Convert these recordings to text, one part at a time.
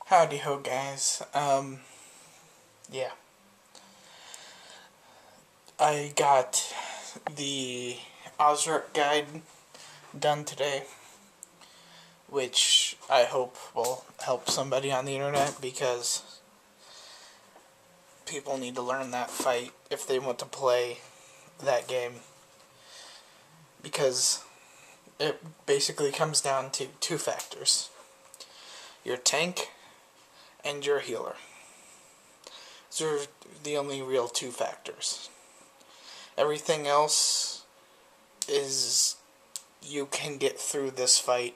Howdy ho, guys. Yeah. I got the Ozark guide done today, which I hope will help somebody on the internet, because people need to learn that fight if they want to play that game, because it basically comes down to two factors: your tank and your healer. Those are the only real two factors. Everything else is, you can get through this fight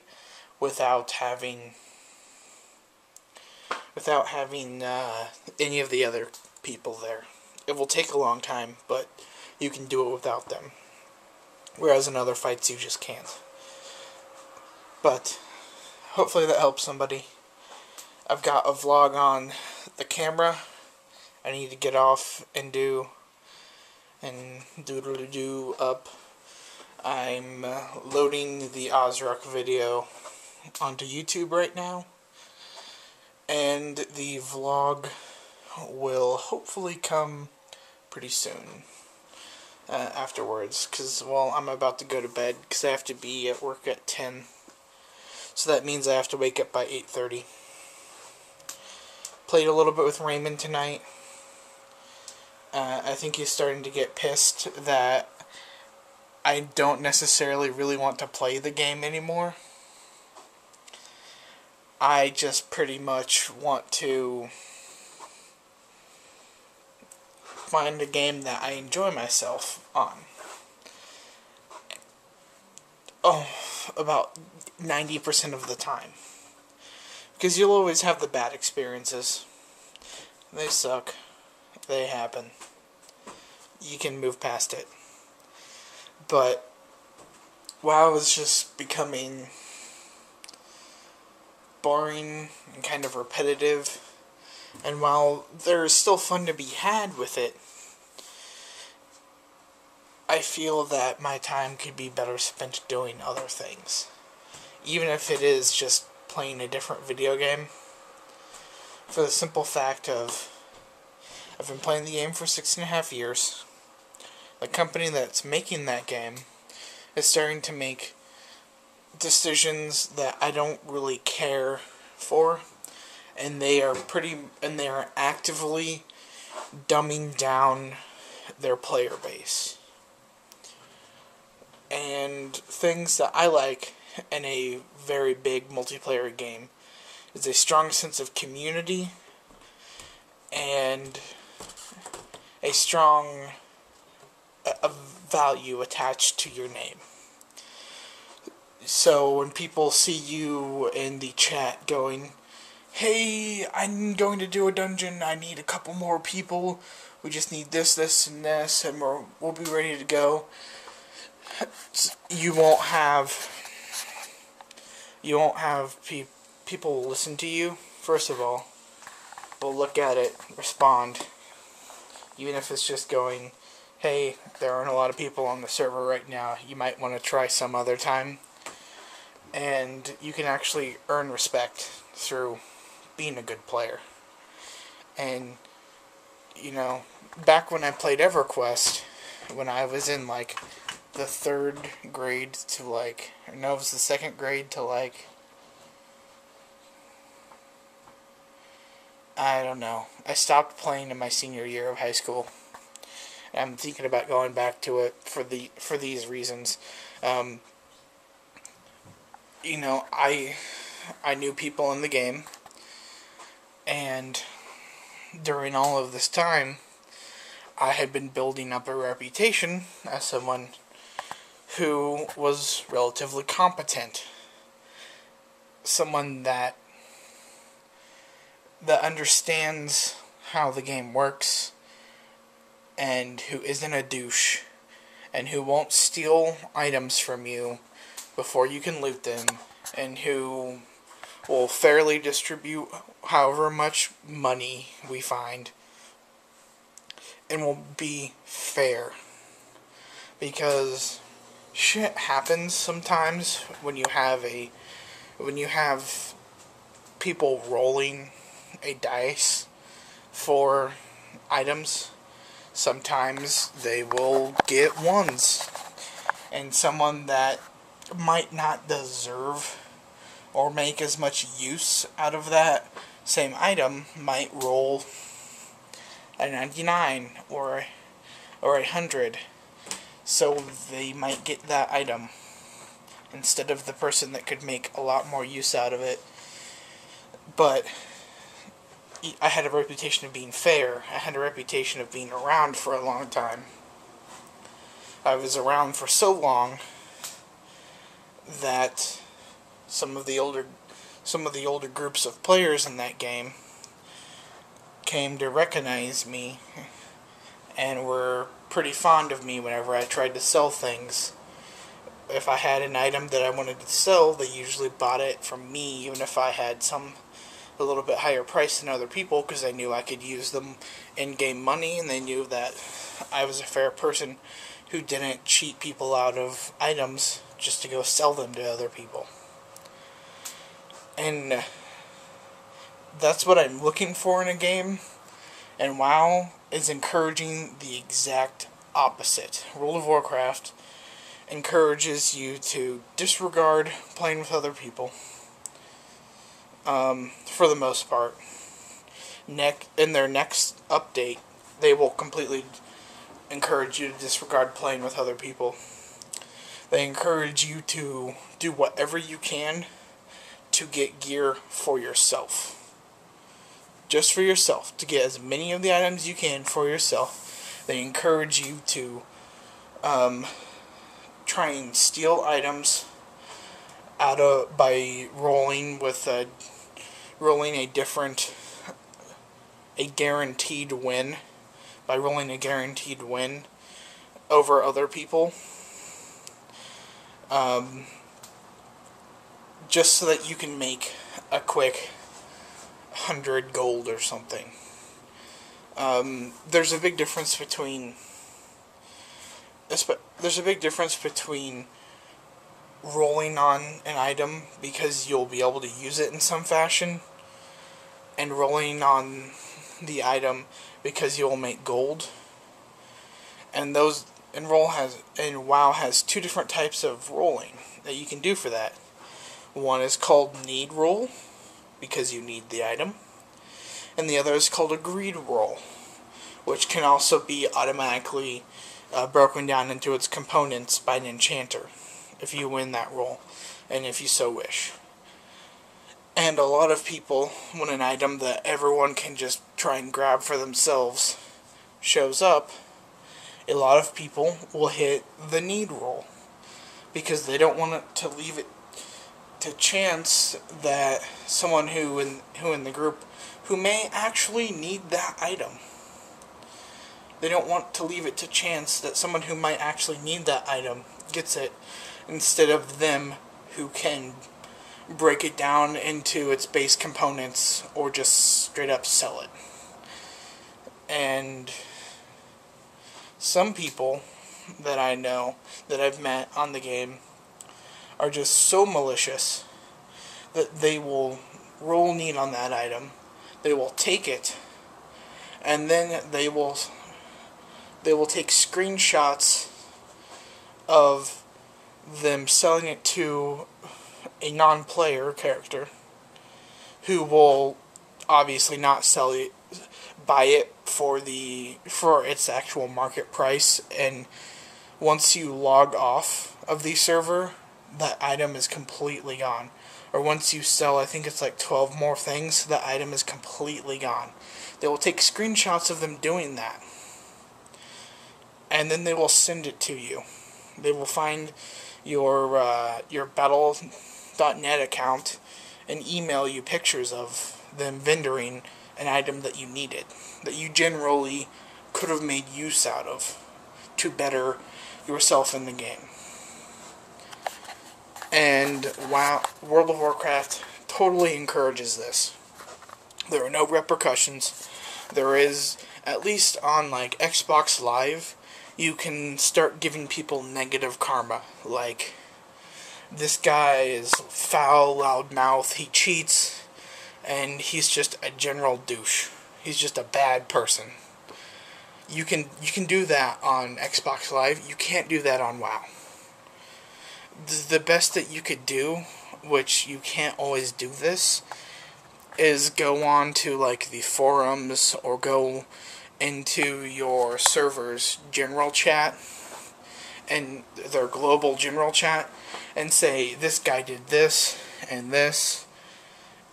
without having any of the other people there. It will take a long time, but you can do it without them. Whereas in other fights you just can't. But hopefully that helps somebody. I've got a vlog on the camera I need to get off and do up. I'm loading the Ozark video onto YouTube right now, and the vlog will hopefully come pretty soon afterwards, because, well, I'm about to go to bed because I have to be at work at 10, so that means I have to wake up by 8:30. Played a little bit with Raymond tonight. I think he's starting to get pissed that I don't necessarily really want to play the game anymore. I just pretty much want to find a game that I enjoy myself on. Oh, about 90% of the time. Because you'll always have the bad experiences. They suck. They happen. You can move past it. But WoW is just becoming boring and kind of repetitive. And while there's still fun to be had with it, I feel that my time could be better spent doing other things. Even if it is just playing a different video game. For the simple fact of, I've been playing the game for 6.5 years. The company that's making that game is starting to make decisions that I don't really care for, and they are actively dumbing down their player base. And things that I like in a very big multiplayer game is a strong sense of community and a strong value attached to your name. So when people see you in the chat going, "Hey, I'm going to do a dungeon, I need a couple more people, we just need this, this, and this, and we'll be ready to go," you won't have people listen to you. First of all, will look at it, respond, even if it's just going, "Hey, there aren't a lot of people on the server right now, you might want to try some other time." And you can actually earn respect through being a good player. And, you know, back when I played EverQuest, when I was in, like, the 3rd grade to, like, no, it was the 2nd grade to, like, I don't know. I stopped playing in my senior year of high school. I'm thinking about going back to it for these reasons. You know, I knew people in the game, and during all of this time, I had been building up a reputation as someone who was relatively competent. Someone that understands how the game works, and who isn't a douche, and who won't steal items from you before you can loot them, and who will fairly distribute however much money we find, and will be fair. Because shit happens sometimes when you have people rolling a dice for items, sometimes they will get ones. And someone that might not deserve or make as much use out of that same item might roll a 99 or a 100. So they might get that item instead of the person that could make a lot more use out of it. But I had a reputation of being fair. I had a reputation of being around for a long time. I was around for so long that some of the older groups of players in that game came to recognize me and were pretty fond of me whenever I tried to sell things. If I had an item that I wanted to sell, they usually bought it from me, even if I had a little bit higher price than other people, because they knew I could use them in-game money, and they knew that I was a fair person who didn't cheat people out of items just to go sell them to other people. And that's what I'm looking for in a game, and WoW is encouraging the exact opposite. World of Warcraft encourages you to disregard playing with other people, for the most part. In their next update, they will completely encourage you to disregard playing with other people. They encourage you to do whatever you can to get gear for yourself. Just for yourself. To get as many of the items you can for yourself. They encourage you to try and steal items by rolling a guaranteed win. By rolling a guaranteed win over other people. Just so that you can make a quick 100 gold or something. There's a big difference between rolling on an item because you'll be able to use it in some fashion, and rolling on the item because you'll make gold. And WoW has two different types of rolling that you can do for that. One is called need roll, because you need the item, and the other is called a greed roll, which can also be automatically broken down into its components by an enchanter, if you win that roll, and if you so wish. And a lot of people, when an item that everyone can just try and grab for themselves shows up, a lot of people will hit the need roll, because they don't want to leave it to chance that someone who in the group who may actually need that item. They don't want to leave it to chance that someone who might actually need that item gets it, instead of them who can break it down into its base components or just straight up sell it. And some people that I know, that I've met on the game, are just so malicious that they will roll need on that item, they will take it, and then they will take screenshots of them selling it to a non-player character who will obviously not buy it for its actual market price, and once you log off of the server, that item is completely gone. Or once you sell, I think it's like 12 more things, that item is completely gone. They will take screenshots of them doing that, and then they will send it to you. They will find your Battle.net account and email you pictures of them vendoring an item that you needed, that you generally could have made use out of to better yourself in the game. And WoW, World of Warcraft totally encourages this. There are no repercussions. There is, at least on like Xbox Live, you can start giving people negative karma. Like, this guy is foul, loudmouth, he cheats, and he's just a general douche. He's just a bad person. You can do that on Xbox Live. You can't do that on WoW. The best that you could do, which you can't always do this, is go on to like the forums or go into your server's general chat and their global general chat and say, this guy did this and this,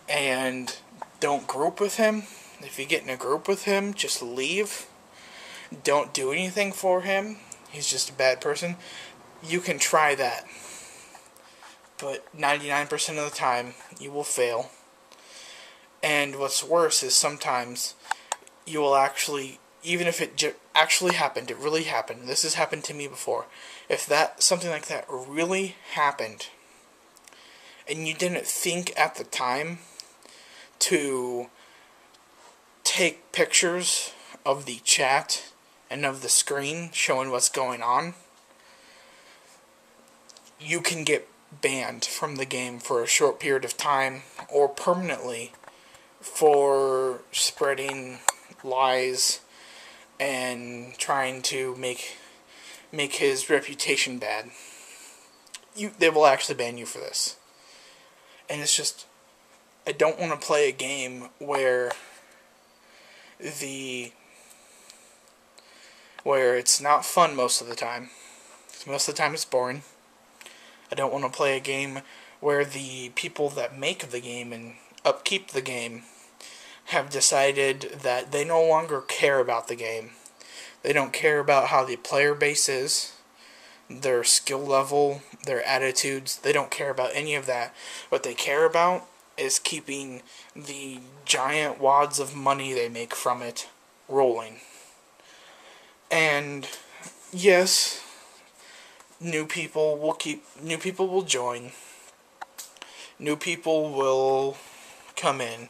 and don't group with him. If you get in a group with him, just leave. Don't do anything for him. He's just a bad person. You can try that, but 99% of the time you will fail. And what's worse is sometimes you will actually, even if it actually happened, it really happened, this has happened to me before, if something like that really happened, and you didn't think at the time to take pictures of the chat and of the screen showing what's going on, you can get banned from the game for a short period of time or permanently for spreading lies and trying to make his reputation bad. They will actually ban you for this. And it's just, I don't want to play a game where it's not fun most of the time. Most of the time it's boring. I don't want to play a game where the people that make the game and upkeep the game have decided that they no longer care about the game. They don't care about how the player base is, their skill level, their attitudes. They don't care about any of that. What they care about is keeping the giant wads of money they make from it rolling. And yes, new people will join. New people will come in.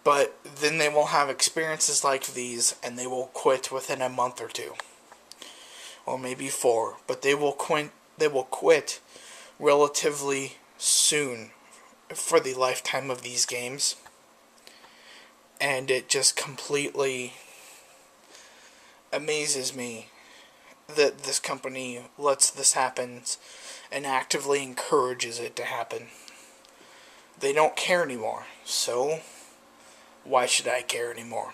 But then they will have experiences like these, and they will quit within a month or two. Or maybe 4. But they will quit relatively soon for the lifetime of these games. And it just completely amazes me that this company lets this happen and actively encourages it to happen. They don't care anymore, so why should I care anymore?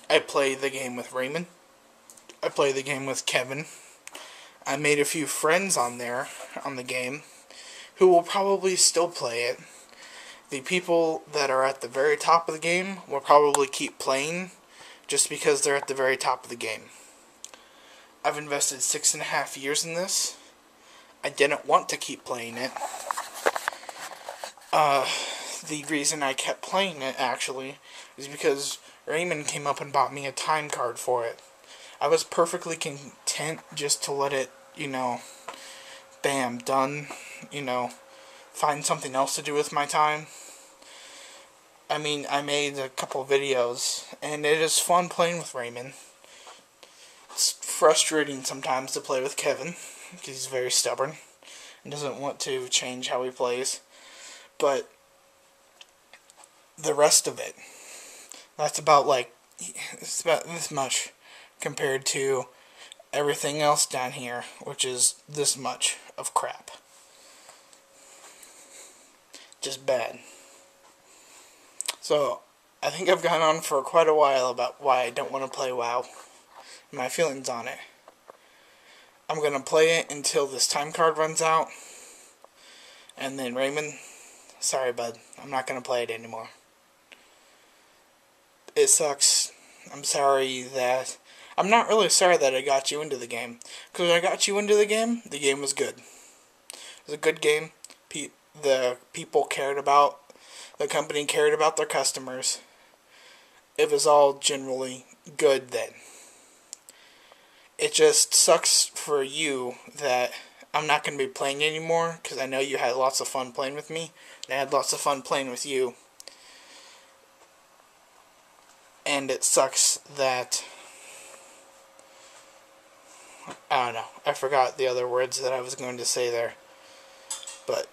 I play the game with Raymond. I play the game with Kevin. I made a few friends on the game, who will probably still play it. The people that are at the very top of the game will probably keep playing, just because they're at the very top of the game. I've invested 6.5 years in this. I didn't want to keep playing it. The reason I kept playing it, actually, is because Raymond came up and bought me a time card for it. I was perfectly content just to let it, bam, done, find something else to do with my time. I mean, I made a couple videos, and it is fun playing with Raymond. It's frustrating sometimes to play with Kevin, because he's very stubborn and doesn't want to change how he plays. But the rest of it, it's about this much compared to everything else down here, which is this much of crap. Just bad. So, I think I've gone on for quite a while about why I don't want to play WoW. My feelings on it. I'm going to play it until this time card runs out. And then Raymond, sorry bud, I'm not going to play it anymore. It sucks. I'm not really sorry that I got you into the game. Because when I got you into the game was good. It was a good game. The people cared about, the company cared about their customers. It was all generally good then. It just sucks for you that I'm not going to be playing anymore, because I know you had lots of fun playing with me. And I had lots of fun playing with you. And it sucks that, I don't know, I forgot the other words that I was going to say there. But,